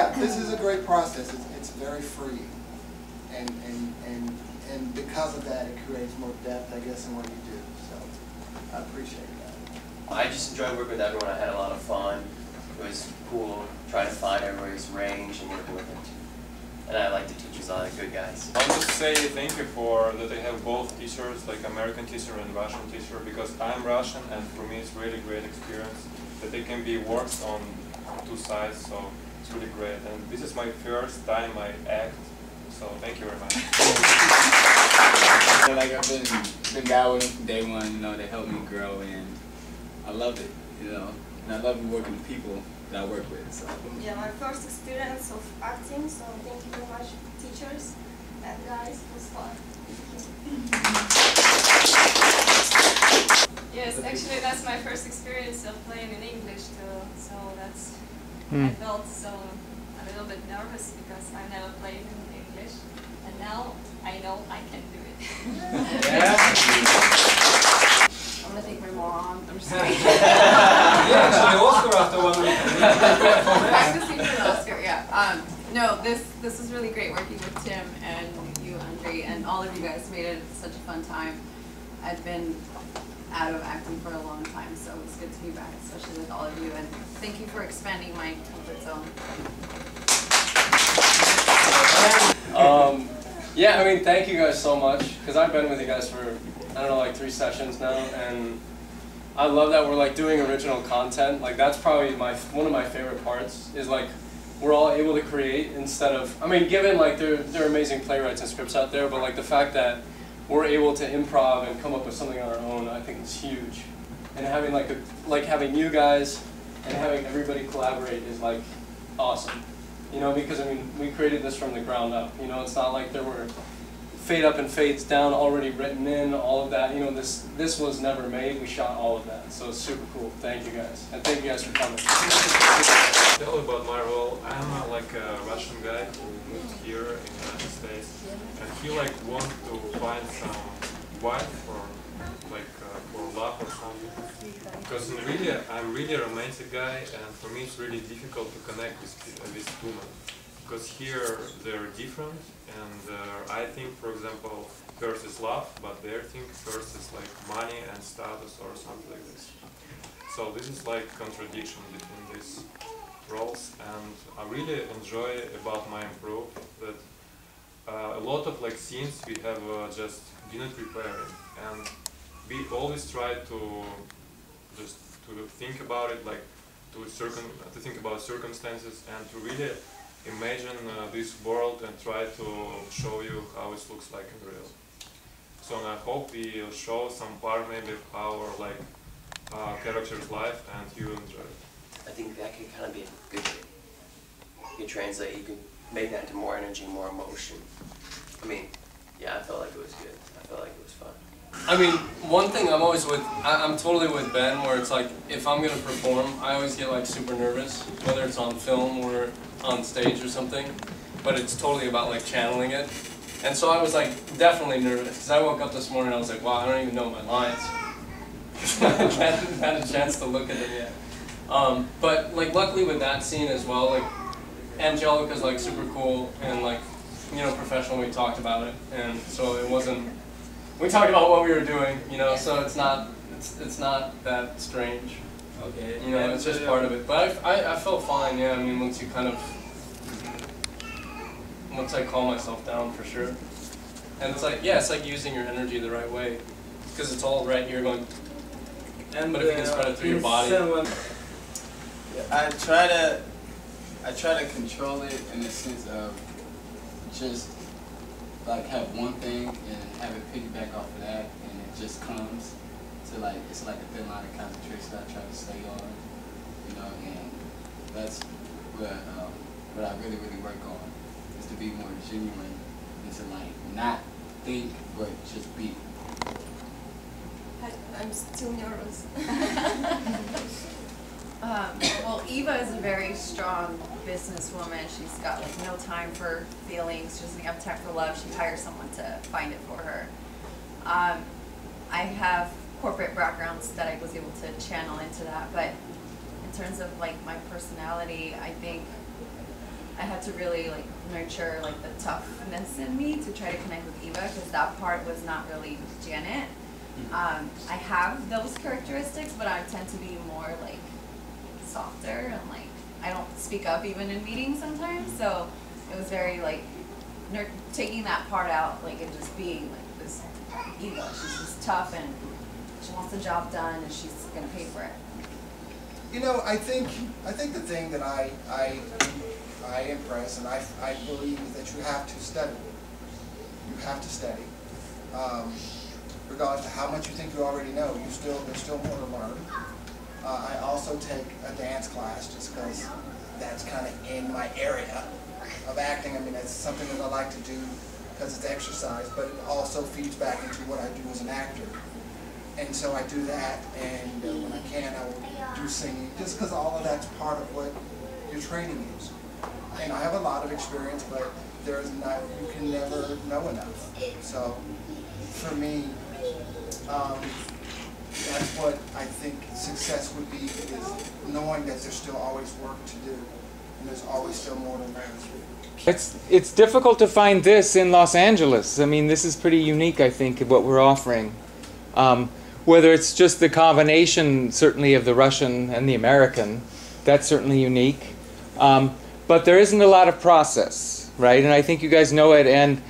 yeah, this is a great process. It's very free, and because of that, it creates more depth, I guess, in what you do. So I appreciate that. I just enjoyed working with everyone. I had a lot of fun. It was cool trying to find everybody's range and working with them. And I like the teachers, a lot of good guys. I'll just say thank you for that I have both teachers, like American teacher and Russian teacher, because I'm Russian and for me it's really great experience that they can be worked on two sides, so it's really great. And this is my first time I act, so thank you very much. Like I've been guy with them from day one, you know, they helped me grow and I love it, you know, and I love working with people that I work with. So. Yeah, my first experience of acting, so thank you very much, teachers and guys. It was fun. Yes, actually that's my first experience of playing in English too, so that's, I felt so a little bit nervous because I never played in English, and now I know I can do it. I'm gonna take my mom. I'm just kidding. Yeah, actually Oscar after 1 week. Practicing for the Oscar, yeah. No, this was really great working with Tim and you, Andre, and all of you guys made it such a fun time. I've been out of acting for a long time, so it's good to be back, especially with all of you, and thank you for expanding my comfort zone. Yeah, I mean, thank you guys so much, because I've been with you guys for, I don't know, like 3 sessions now, and I love that we're like doing original content. Like that's probably one of my favorite parts, is like we're all able to create instead of, I mean, given like there are amazing playwrights and scripts out there, but like the fact that we're able to improv and come up with something on our own, I think is huge. And having like having you guys and having everybody collaborate is like awesome. You know, because I mean, we created this from the ground up. You know, it's not like there were fade up and fades down already written in, all of that. You know, this was never made. We shot all of that, so it's super cool. Thank you guys, and thank you guys for coming. Tell about my role. I'm like a Russian guy who moved here in the United States, and he like wants to find some wife for like for love or something. Because I'm really a romantic guy, and for me it's really difficult to connect with women. Because here they're different, and I think, for example, first is love, but they think first is like money and status or something like this. So this is like contradiction between these roles, and I really enjoy about my improv that a lot of like scenes we have just didn't prepare, and we always try to just to think about it, like to think about circumstances and to really imagine this world and try to show you how it looks like in real. So and I hope we will show some part maybe of our like character's life and you enjoy it. I think that could kind of be a good thing. You can translate, you can make that into more energy, more emotion. I mean, yeah, I felt like it was good. I felt like it was fun. I mean, one thing I'm always with, I'm totally with Ben, where it's like, if I'm going to perform, I always get like super nervous, whether it's on film or on stage or something, but it's totally about like channeling it. And so I was like definitely nervous, because I woke up this morning and I was like, wow, I don't even know my lines. I hadn't had a chance to look at it yet. But like luckily with that scene as well, like Angelica's like super cool and like, you know, professional, we talked about it, and so it wasn't, we talked about what we were doing, you know, so it's not that strange. Okay. You know, it's just part of it. But I felt fine, yeah, I mean, once I calm myself down, for sure. And it's like, yeah, it's like using your energy the right way, because it's all right here going, but if you can spread it through your body. I try to control it in the sense of just like have one thing and have it piggyback off of that, and it just comes to like, it's like a thin line of concentration that I try to stay on, you know, and that's what I really work on, is to be more genuine and to like not think but just be. I'm still nervous. Well, Eva is a very strong businesswoman. She's got like no time for feelings. She doesn't have time for love. She hires someone to find it for her. I have corporate backgrounds that I was able to channel into that, but in terms of like my personality, I think I to really like nurture like the toughness in me to try to connect with Eva, because that part was not really Janet. I have those characteristics, but I tend to be more like softer and like I don't speak up even in meetings sometimes. So it was very like taking that part out, like and just being like this Eva. She's just tough and she wants the job done and she's gonna pay for it. You know, I think the thing that I impress and I believe is that you have to study. You have to study. Regardless of how much you think you already know, there's still more to learn. I also take a dance class just because that's kind of in my area of acting. I mean, that's something that I like to do because it's exercise, but it also feeds back into what I do as an actor. And so I do that, and when I can, I will do singing, just because all of that's part of what your training is. And I have a lot of experience, but you can never know enough. So for me, that's what I think success would be, is knowing that there's still always work to do, and there's always still more to learn. It's difficult to find this in Los Angeles. I mean, this is pretty unique, I think, of what we're offering. Whether it's just the combination, certainly, of the Russian and the American, that's certainly unique. But there isn't a lot of process, right? And I think you guys know it. And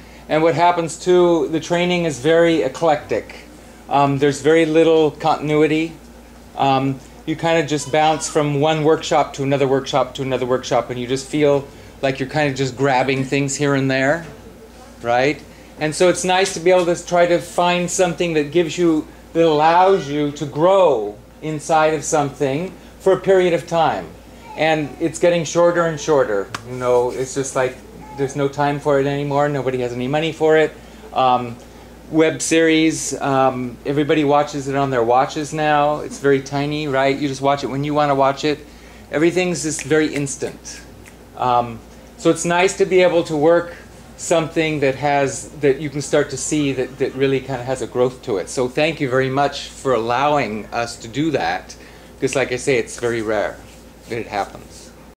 what happens too, the training is very eclectic. There's very little continuity. You kind of just bounce from one workshop to another workshop to another workshop, and you just feel like you're kind of just grabbing things here and there, right? And so it's nice to be able to try to find something that allows you to grow inside of something for a period of time. And it's getting shorter and shorter. You know, it's just like there's no time for it anymore. Nobody has any money for it. Web series, everybody watches it on their watches now. It's very tiny, right? You just watch it when you want to watch it. Everything's just very instant. So it's nice to be able to work something that you can start to see that really kind of has a growth to it. So thank you very much for allowing us to do that, because like I say, it's very rare that it happens.